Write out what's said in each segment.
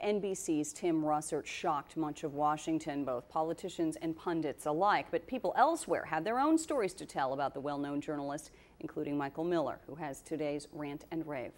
NBC's Tim Russert shocked much of Washington, both politicians and pundits alike. But people elsewhere have their own stories to tell about the well-known journalist, including Michael Miller, who has today's Rant and Rave.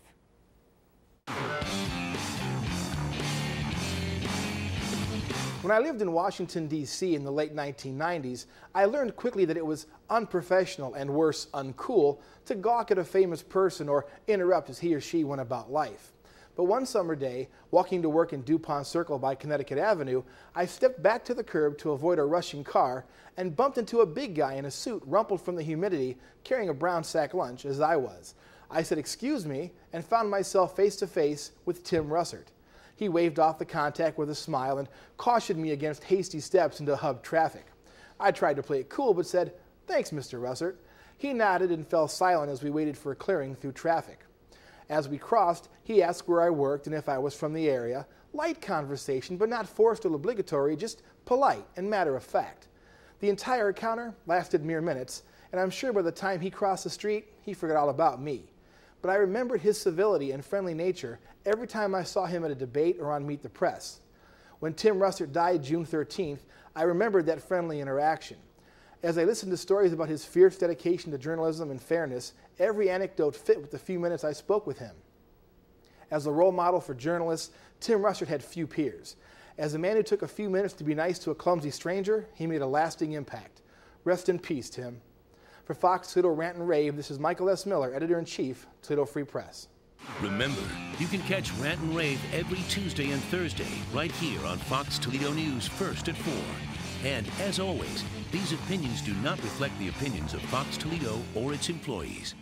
When I lived in Washington, D.C. in the late 1990s, I learned quickly that it was unprofessional and worse, uncool to gawk at a famous person or interrupt as he or she went about life. But one summer day, walking to work in DuPont Circle by Connecticut Avenue, I stepped back to the curb to avoid a rushing car and bumped into a big guy in a suit rumpled from the humidity, carrying a brown sack lunch as I was. I said, "Excuse me," and found myself face to face with Tim Russert. He waved off the contact with a smile and cautioned me against hasty steps into hub traffic. I tried to play it cool but said, "Thanks, Mr. Russert." He nodded and fell silent as we waited for a clearing through traffic. As we crossed, he asked where I worked and if I was from the area. Light conversation, but not forced or obligatory, just polite and matter of fact. The entire encounter lasted mere minutes, and I'm sure by the time he crossed the street, he forgot all about me. But I remembered his civility and friendly nature every time I saw him at a debate or on Meet the Press. When Tim Russert died June 13th, I remembered that friendly interaction. As I listened to stories about his fierce dedication to journalism and fairness, every anecdote fit with the few minutes I spoke with him. As a role model for journalists, Tim Russert had few peers. As a man who took a few minutes to be nice to a clumsy stranger, he made a lasting impact. Rest in peace, Tim. For Fox Toledo Rant and Rave, this is Michael S. Miller, Editor-in-Chief, Toledo Free Press. Remember, you can catch Rant and Rave every Tuesday and Thursday right here on Fox Toledo News, first at 4. And as always, these opinions do not reflect the opinions of Fox Toledo or its employees.